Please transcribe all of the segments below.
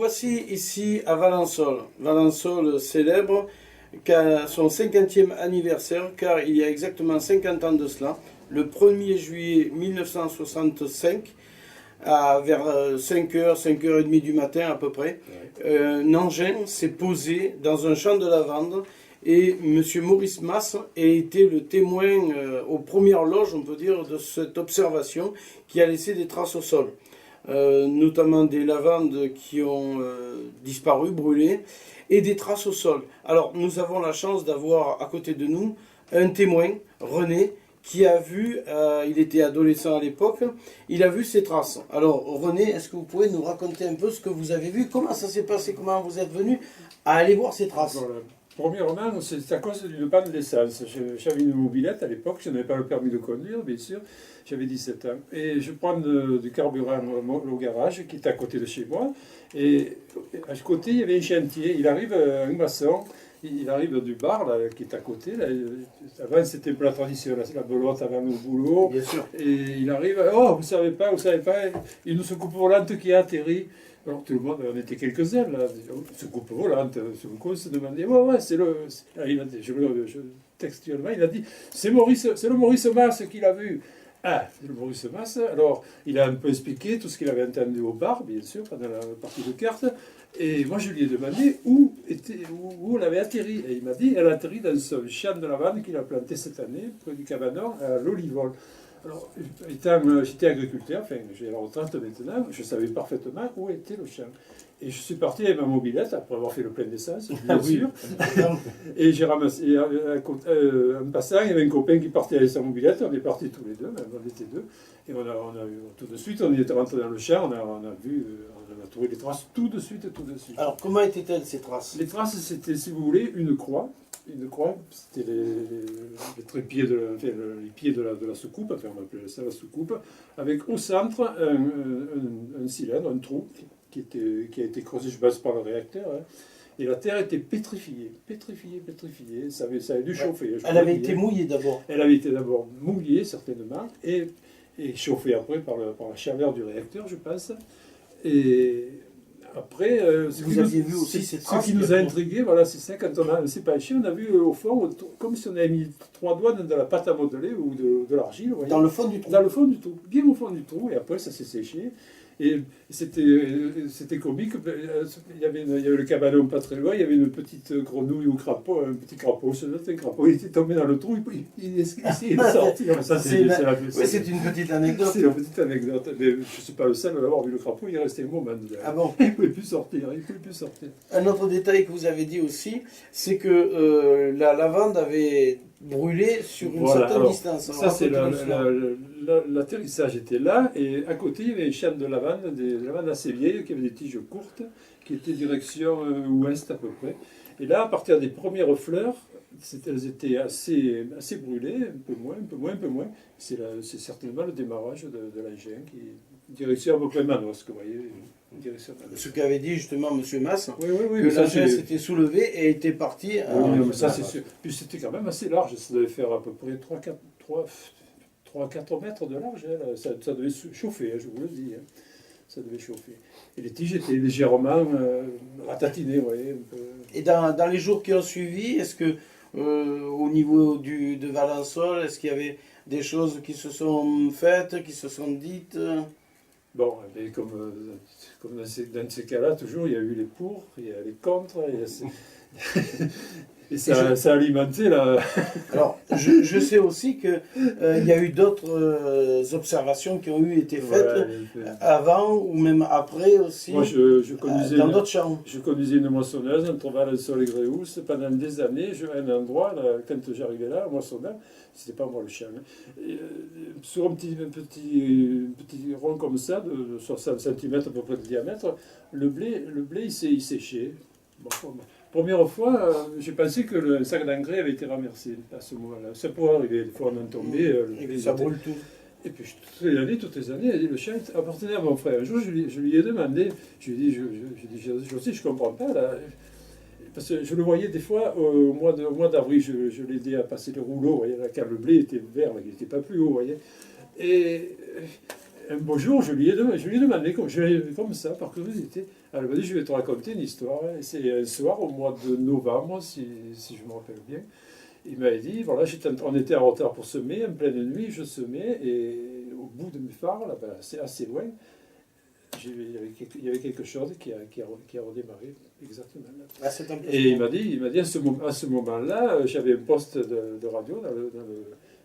voici ici à Valençol. Valençol célèbre son 50e anniversaire, car il y a exactement 50 ans de cela, le 1er juillet 1965, vers 5h, 5h30 du matin à peu près, un engin s'est posé dans un champ de lavande et M. Maurice Masse a été le témoin aux premières loges, on peut dire, de cette observation qui a laissé des traces au sol. Notamment des lavandes qui ont disparu, brûlées, et des traces au sol. Alors, nous avons la chance d'avoir à côté de nous un témoin, René, qui a vu, il était adolescent à l'époque, il a vu ces traces. Alors, René, est-ce que vous pouvez nous raconter un peu ce que vous avez vu, comment ça s'est passé, comment vous êtes venu à aller voir ces traces? Voilà. Premièrement, c'est à cause d'une panne d'essence. J'avais une mobilette à l'époque, je n'avais pas le permis de conduire, bien sûr, j'avais 17 ans. Et je prends du carburant au garage qui est à côté de chez moi. Et à côté, il y avait un chantier. Il arrive un maçon, il arrive du bar là, qui est à côté. Là. Avant, c'était pour la tradition, la belote avant le boulot. Bien sûr. Et il arrive, oh, vous savez pas, il nous secoupe volante qui a atterri. Alors tout le monde, on était quelques-uns là, secoupe volante, on se demandait, ouais, c'est le. Il a dit, textuellement, il a dit, c'est le Maurice Masse qui l'a vu. Ah, c'est le Maurice Masse. Alors, il a un peu expliqué tout ce qu'il avait entendu au bar, bien sûr, pendant la partie de cartes. Et moi, je lui ai demandé où elle avait atterri. Et il m'a dit, elle a atterri dans ce champ de lavande qu'il a planté cette année, près du Cabanon, à l'Olivol. Alors, j'étais agriculteur, enfin, j'ai la retraite maintenant, je savais parfaitement où était le champ. Et je suis parti avec ma mobilette, après avoir fait le plein d'essence, bien sûr. Et j'ai ramassé, en passant, il y avait un copain qui partait avec sa mobilette, on est partis tous les deux, on était deux. Et on a tout de suite, on est rentré dans le champ, on a vu, on a trouvé les traces tout de suite. Alors, comment étaient-elles ces traces? Les traces, c'était, si vous voulez, une croix. Une croix, c'était les trépieds, les pieds de la soucoupe, enfin on appelait ça la soucoupe, avec au centre un cylindre, un trou qui a été creusé, je passe par le réacteur, hein, et la terre était pétrifiée, ça avait dû chauffer. Elle avait été mouillée d'abord. Elle avait été d'abord mouillée, certainement, et chauffée après par la chaleur du réacteur, je pense. Et après, vous aviez vu aussi ces traces. Ce qui nous a intrigués, voilà, c'est ça, quand on s'est penché, on a vu au fond, comme si on avait mis 3 doigts dans de la pâte à modeler ou de l'argile. Dans le fond du trou. Dans le fond du trou, bien au fond du trou, et après ça s'est séché. Et c'était comique, il y avait le cabanon pas très loin, il y avait une petite grenouille ou crapaud, un petit crapaud, un crapaud, il était tombé dans le trou, il essayait de sortir. Ça, c'est une petite anecdote. C'est une petite anecdote, mais je ne suis pas le seul à avoir vu le crapaud, il est resté un moment. Ah bon? Il ne pouvait plus sortir, Un autre détail que vous avez dit aussi, c'est que la lavande avait brûlé sur une certaine distance. Ça, c'est l'atterrissage était là, et à côté, il y avait un champ de lavande, des lavandes assez vieilles, qui avaient des tiges courtes, qui étaient direction ouest à peu près. Et là, à partir des premières fleurs, elles étaient assez brûlées, un peu moins. C'est certainement le démarrage de l'engin, qui direction à peu près Manosque, vous voyez. Ce qu'avait dit justement M. Masse, oui, que l'engin s'était soulevé et était parti. Oui, ça c'est sûr. Puis c'était quand même assez large, ça devait faire à peu près 3-4 mètres de large. Hein. Ça devait chauffer, je vous le dis. Hein. Ça devait chauffer. Et les tiges étaient légèrement ratatinées, vous voyez. Un peu. Et dans les jours qui ont suivi, est-ce que au niveau de Valençol, est-ce qu'il y avait des choses qui se sont faites, qui se sont dites? Bon, mais comme dans ces cas-là, toujours, il y a eu les pour, il y a les contre, et ça a alimenté la... Alors, je sais aussi qu'il y a eu d'autres observations qui ont été faites avant ou même après aussi. Moi, je conduisais dans d'autres champs. Je conduisais une moissonneuse entre Valençol et Gréoux pendant des années. À un endroit, là, quand j'arrivais là, moissonneur, c'était pas moi le champ, hein, sur un petit rond comme ça, de 60 cm à peu près de diamètre, le blé il séchait. Bon, première fois, j'ai pensé que le sac d'engrais avait été ramassé à ce moment-là. Ça pourrait arriver, des fois on en tombait. Et ça brûle tout. Et puis toutes les années, le champ appartenait à mon frère. Un jour, je lui ai demandé, je lui ai dit, je ne comprends pas, là. Parce que je le voyais des fois, au mois d'avril, je l'aidais à passer les rouleaux, vous voyez, là, car le blé était vert, là, il n'était pas plus haut, vous voyez. Et un beau jour, je lui ai demandé, comme ça, par curiosité. Elle m'a dit, je vais te raconter une histoire. Et c'est un soir, au mois de novembre, si je me rappelle bien. Il m'avait dit, voilà, on était en retard pour semer, en pleine nuit, je semais, et au bout de mes phares, là-bas, assez loin, il y avait quelque chose qui a redémarré exactement là. Ah, c'est un peu Et il m'a dit à ce moment-là, j'avais un poste de radio,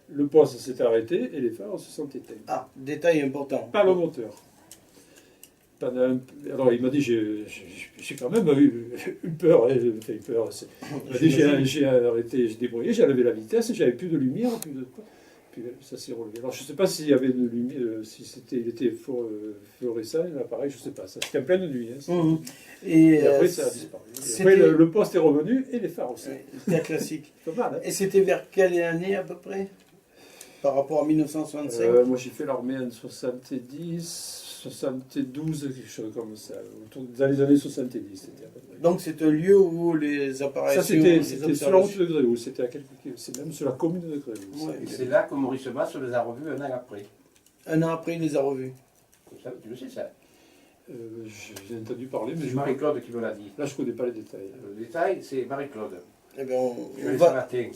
le poste s'est arrêté et les phares se sont éteints. Ah, détail important. Pas le moteur. Alors il m'a dit, j'ai quand même eu peur. Il m'a dit, j'ai arrêté, j'ai débrouillé, j'ai enlevé la vitesse, j'avais plus de lumière, plus de quoi. Puis ça s'est relevé. Alors je ne sais pas s'il y avait une lumière, si il était fluorescent, l'appareil, je ne sais pas. Ça c'était en pleine nuit. Hein, Mmh. Et après ça a disparu. Et après le poste est revenu et les phares aussi. C'était classique. Pas mal, hein. Et c'était vers quelle année à peu près? Par rapport à 1965? Moi j'ai fait l'armée en 70, 72, quelque chose comme ça. Dans les années 70, c'était à peu près. Donc c'est un lieu où les apparitions... Ça c'était sur la route de Gréoux, c'est même sur la commune de Gréoux. Ouais. Et c'est là que Maurice Masse les a revus un an après. Un an après, il les a revus. Comme ça, tu le sais ça. J'ai entendu parler, mais C'est Marie-Claude qui me l'a dit. là je ne connais pas les détails. Le détail, c'est Marie-Claude. Eh bien, Je suis on allé ce va... matin.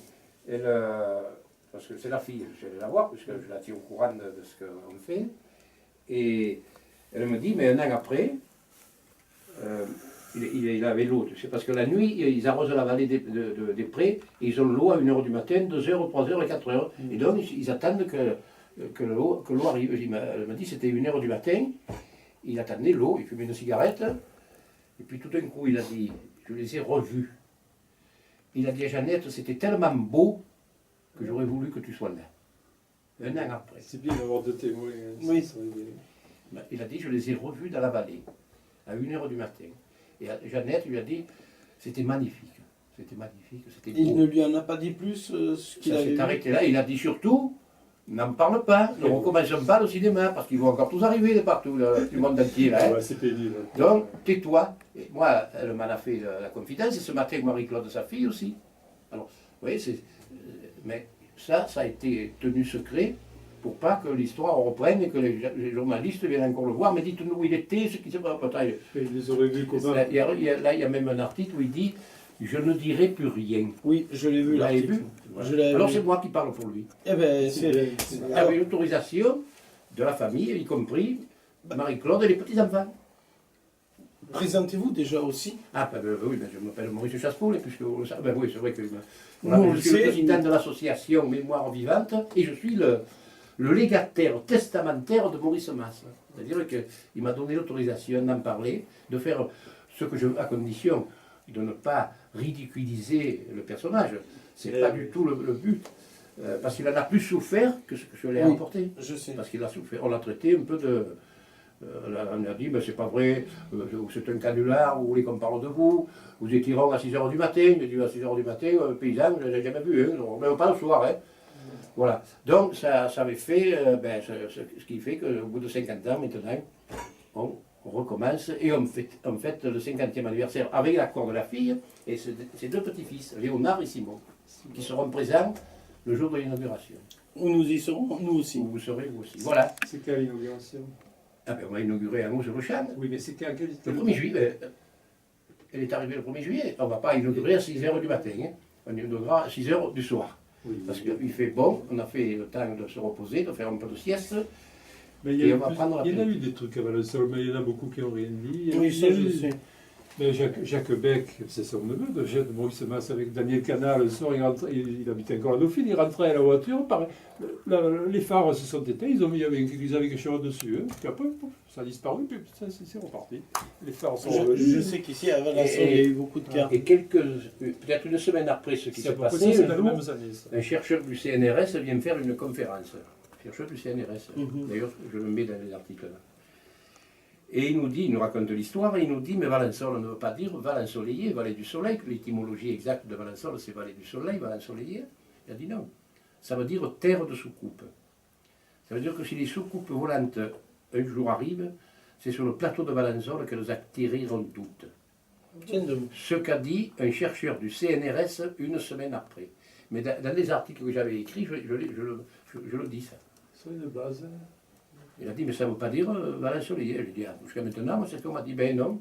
Parce que c'est la fille, je suis allé la voir, puisque je la tiens au courant de ce qu'on fait. Et elle me dit, mais un an après, il avait l'eau. C'est parce que la nuit, ils arrosent la vallée des prés, et ils ont l'eau à 1h du matin, 2h, 3h et 4h. Et donc, ils attendent que l'eau arrive. Elle m'a dit, c'était 1h du matin, il attendait l'eau, il fumait une cigarette, et puis tout d'un coup, il a dit, je les ai revus. Il a dit à Jeannette, c'était tellement beau que j'aurais voulu que tu sois là. Un an après. C'est bien d'avoir deux témoins. Oui. Il a dit, je les ai revus dans la vallée, à 1h du matin. Et Jeannette lui a dit, c'était magnifique. C'était magnifique, c'était beau. Il ne lui en a pas dit plus ce qu'il Ça avait s'est vu. arrêté là. Il a dit surtout, n'en parle pas, ne recommençons pas le cinéma, parce qu'ils vont encore tous arriver de partout, du monde entier. Là, hein. Ouais, c'est pénible. Donc, tais-toi. Et moi, elle m'en a fait la confidence, et ce matin, Marie-Claude, sa fille aussi. Alors, vous voyez, mais ça a été tenu secret pour pas que l'histoire reprenne et que les journalistes viennent encore le voir. Mais dites-nous où il était, ce qui s'est passé. Ils les auraient vus comment? Là, il y a même un article où il dit « Je ne dirai plus rien ». Oui, je l'ai vu Vous l'avez l'article. vu? Je l'avais Alors vu. c'est moi qui parle pour lui. Eh ben, C'est- Il avait l'autorisation de la famille, y compris Marie-Claude et les petits-enfants. Présentez-vous déjà aussi. Ah, oui, je m'appelle Maurice Chassepoul, et puisque vous le savez, oui, c'est vrai que Nous, on je le suis le sait. président de l'association Mémoire vivante, et je suis le légataire testamentaire de Maurice Masse. C'est-à-dire qu'il m'a donné l'autorisation d'en parler, de faire ce que je veux, à condition de ne pas ridiculiser le personnage. C'est pas du tout le but. Parce qu'il en a plus souffert que ce que je l'ai Oui. apporté. Je sais. Parce qu'il a souffert. On l'a traité un peu de. On a dit, ben, c'est pas vrai, c'est un canular, vous voulez qu'on parle de vous, vous étiez à 6h du matin, j'ai dit à 6h du matin, paysan, je ne l'ai jamais vu, hein, même pas le soir. Hein. Voilà. Donc ça avait fait ce qui fait qu'au bout de 50 ans maintenant, on recommence et on fête le 50e anniversaire avec l'accord de la fille et ses deux petits-fils, Léonard et Simon, qui seront présents le jour de l'inauguration. Où nous y serons, nous aussi. Où vous serez vous aussi. Voilà. C'est quelle inauguration? Ah ben, on va inaugurer un mot sur le champ. Oui, mais c'est quel Le 1er juillet, elle est arrivée le 1er juillet. On ne va pas inaugurer à 6h du matin. Hein. On inaugurera à 6h du soir. Oui, Parce qu'il fait bon, on a fait le temps de se reposer, de faire un peu de sieste. mais il Et y, on va prendre la il y en a pluie. eu des trucs à Valençol, mais il y en a beaucoup qui n'ont rien dit. Oui, ça je sais. Mais Jacques Beck, c'est son neveu de Maurice Masse avec Daniel Canal. Le soir, il habitait encore à Dauphine, il rentrait à la voiture, les phares se sont éteints, ils avaient quelque chose dessus. Hein. Puis après, pouf, ça a disparu, puis c'est reparti. Les phares sont Je revenus. sais qu'ici, à Valençon, il y a eu beaucoup de cas. Et peut-être une semaine après ce qui C'est à s'est peu près passé, ça, c'est un dans les jour, mêmes années. Ça. un chercheur du CNRS vient faire une conférence. Chercheur du CNRS. Mhm. D'ailleurs, je le mets dans les articles là. Et il nous raconte l'histoire, et il nous dit, mais Valençol ne veut pas dire Valensoleillé, vallée du soleil, que l'étymologie exacte de Valençol, c'est vallée du soleil, Valensoleillé. Il a dit non. Ça veut dire terre de soucoupe. Ça veut dire que si les soucoupes volantes un jour arrivent, c'est sur le plateau de Valençol qu'elles atterriront toutes. Tiens de Ce qu'a dit un chercheur du CNRS une semaine après. Mais dans les articles que j'avais écrits, je le dis ça. C'est une base. Il a dit, mais ça ne veut pas dire Valençol-lier. Je lui ai dit, ah, jusqu'à maintenant, moi, c'est ce qu'on m'a dit. Ben non,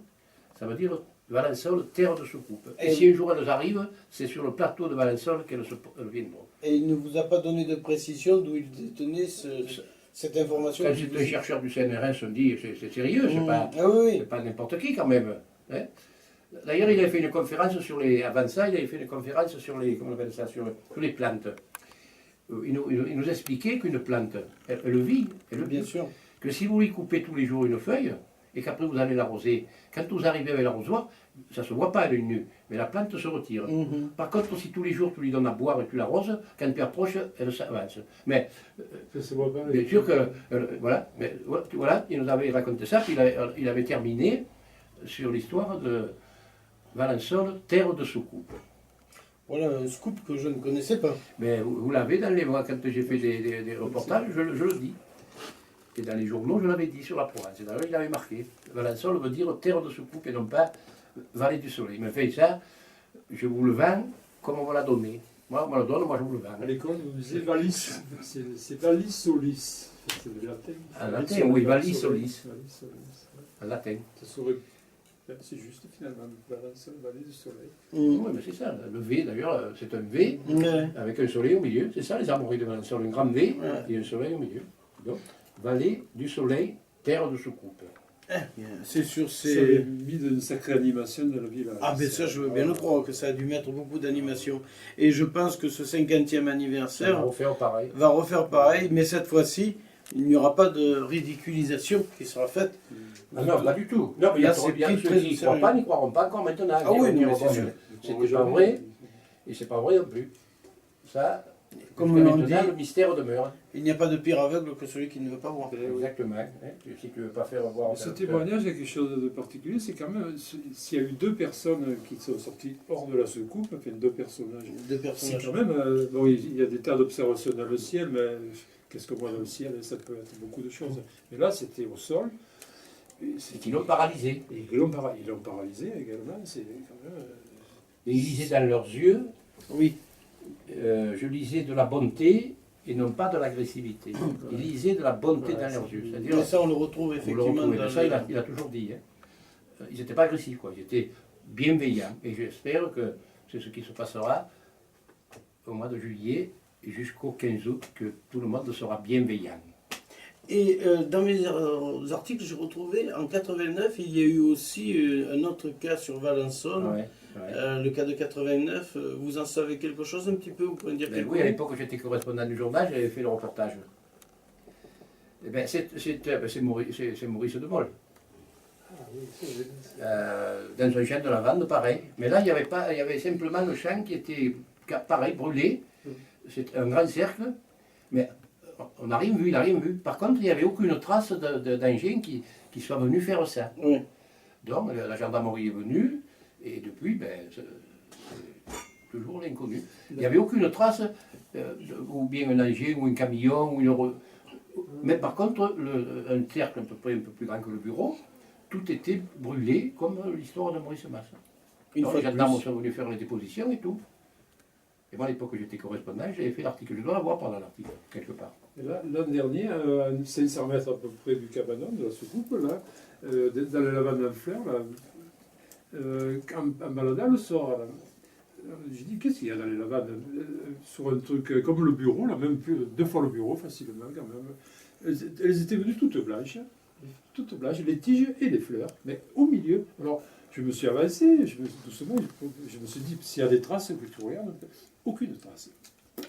ça veut dire Valençol, terre de soucoupe. Et si un jour elles arrivent, c'est sur le plateau de Valençol qu'elles viendront. Et il ne vous a pas donné de précision d'où il détenait cette information? Quand c'est un chercheur du CNRS, on dit, c'est sérieux, c'est pas, Ah oui, c'est pas n'importe qui quand même. Hein. D'ailleurs, il avait fait une conférence sur les. Avant ça, il avait fait une conférence sur les. Comment on appelle ça, sur les plantes. Il nous expliquait qu'une plante, elle vit, bien sûr. que si vous lui coupez tous les jours une feuille, et qu'après vous allez l'arroser, quand vous arrivez avec l'arrosoir, ça ne se voit pas à l'œil nu, mais la plante se retire. Par contre, si tous les jours tu lui donnes à boire et tu l'arroses, quand tu approches, elle s'avance. Mais, Ça se voit pas. bien sûr que, voilà, mais voilà, il nous avait raconté ça, puis il avait terminé sur l'histoire de Valençol, terre de soucoupe. Voilà un scoop que je ne connaissais pas. Mais vous l'avez dans les mois, quand j'ai fait des reportages, je le dis. Et dans les journaux, je l'avais dit sur la Provence. Et d'ailleurs, il avait marqué. Valençol veut dire terre de soucoupe et non pas vallée du soleil. Il me fait ça, je vous le vends comme on me l'a donné. Moi, on me le donne, moi je vous le vends. À l'école, vous disiez Valis. C'est Valis Solis. C'est le latin. En latin, oui, Valis Solis. Valis Solis. En latin. Ça serait. C'est juste finalement, Valençol, vallée du soleil. Oui, mais c'est ça. Le V, d'ailleurs, c'est un V avec un soleil au milieu. C'est ça, les armoiries de Valençol. Un grand V et un soleil au milieu. Donc, vallée du soleil, terre de soucoupe. C'est sur Ça a ces... mis d'une sacrée animation dans le village. Ah ben ça, je veux bien le croire, que ça a dû mettre beaucoup d'animation. Et je pense que ce 50e anniversaire On va faire pareil. va refaire pareil, mais cette fois-ci, il n'y aura pas de ridiculisation qui sera faite. Ah non, pas du tout. Non, mais il y a Là, trop c'est bien pris ceux très qui n'y sérieux. croient pas, n'y croiront pas encore maintenant. Ah oui, Ils non, mais diront, c'est sûr. C'était pas vrai, et c'est pas vrai non plus. Ça, Comme jusqu'à on maintenant, dit, le mystère demeure. il n'y a pas de pire aveugle que celui qui ne veut pas voir. Exactement. Hein. Si tu ne veux pas faire voir... Ce témoignage a quelque chose de particulier, c'est quand même, s'il y a eu deux personnes qui sont sorties hors de la soucoupe, enfin deux personnages, Deux c'est personnages. quand même, bon, il y a des tas d'observations dans le ciel, mais qu'est-ce que moi dans le ciel, ça peut être beaucoup de choses. Mais là, c'était au sol. C'est qu'ils l'ont paralysé. Et ils l'ont paralysé également, c'est quand même... Et ils lisaient dans leurs yeux, Oui. je lisais de la bonté et non pas de l'agressivité. Ils lisaient de la bonté dans leurs yeux. C'est-à-dire, Mais ça, on le retrouve on le effectivement retrouvait. dans Ça, le- il a toujours dit. Hein. Ils n'étaient pas agressifs, quoi. Ils étaient bienveillants. Et j'espère que c'est ce qui se passera au mois de juillet et jusqu'au 15 août, que tout le monde sera bienveillant. Et dans mes articles, j'ai retrouvé, en 89, il y a eu aussi un autre cas sur Valençol. Ouais, ouais. Le cas de 89, vous en savez quelque chose un petit peu? Vous pouvez me dire Ben quelque oui, à chose? l'époque où j'étais correspondant du journal, j'avais fait le reportage. Eh ben, c'est Maurice de Mol. Dans un champ de lavande, pareil. Mais là, il y avait simplement le champ qui était, pareil, brûlé. C'est un grand cercle, mais on n'a rien vu, il n'a rien vu. Par contre, il n'y avait aucune trace d'engin qui soit venu faire ça. Oui. Donc, la gendarmerie est venue, et depuis, ben, c'est toujours l'inconnu. Il n'y avait aucune trace, ou bien un engin, ou un camion, ou une... Mais par contre, un cercle à peu près un peu plus grand que le bureau, tout était brûlé, comme l'histoire de Maurice Massa. Une Donc, fois les de gendarmes plus. sont venus faire les dépositions et tout. Et moi, à l'époque où j'étais correspondant, j'avais fait l'article. Je dois l'avoir pendant l'article, quelque part. Et là, l'an dernier, à 500 mètres à peu près du cabanon, de la soucoupe, là, dans les lavandes en fleurs, là, en baladant le soir, j'ai dit, qu'est-ce qu'il y a dans les lavandes? Sur un truc comme le bureau, là, même plus, 2 fois le bureau, facilement quand même. Elles étaient venues toutes blanches, les tiges et les fleurs, mais au milieu. Alors, je me suis avancé, doucement, je me suis dit, s'il y a des traces, que tu regardes, aucune trace.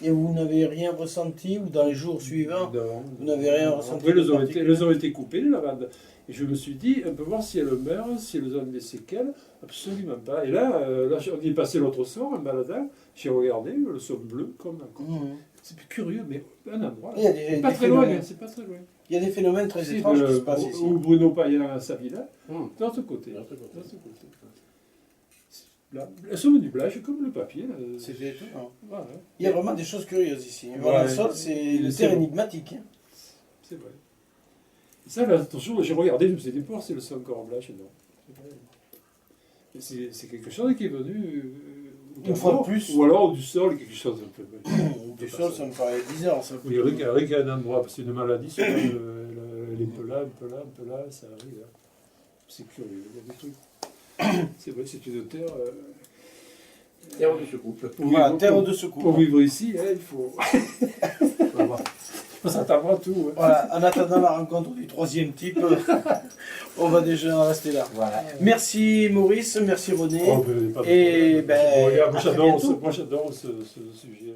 Et vous n'avez rien ressenti, ou dans les jours suivants, Non. vous n'avez rien ressenti? Après, de elles ont été coupées, les lavandes. Et je me suis dit, on peut voir si elles meurent, si elles ont des séquelles. Absolument pas. Et là, on y est passé l'autre soir, en baladant. J'ai regardé, le sol bleu, comme encore. C'est curieux, mais un endroit. Il y a des Pas très loin, phénomènes. c'est pas très loin. Il y a des phénomènes très C'est étranges qui se passent ici. où Bruno Payen a sa villa, de l'autre côté. De l'autre côté. De l'autre côté. Là, elles sont venues blanches comme le papier. Là. C'est étonnant. Voilà. Il y a vraiment des choses curieuses ici. Ouais. Valençol, c'est une C'est terre bon. énigmatique. Hein. C'est vrai. Et ça, là, toujours, j'ai regardé, je me suis dit, voir si elles sont encore blanches. Non. C'est quelque chose qui est venu. Une fois de plus. Ou alors du sol, quelque chose un peu. Du sol, ça me paraît bizarre. Ça. Oui, avec un endroit, parce que c'est une maladie, les là, un peu là, un peu là, ça arrive. Hein. C'est curieux, il y a des trucs. C'est vrai, c'est une terre. Terre de secoupe. Voilà, terre de secours. Pour vivre ici, hein, il faut. Ça s'attendre à tout. Hein. Voilà, en attendant la rencontre du troisième type, on va déjà en rester là. Voilà. Merci Maurice, merci René. Oh, ben, pas de Et problème. ben, Bon, regarde, à très bientôt. moi j'adore ce sujet.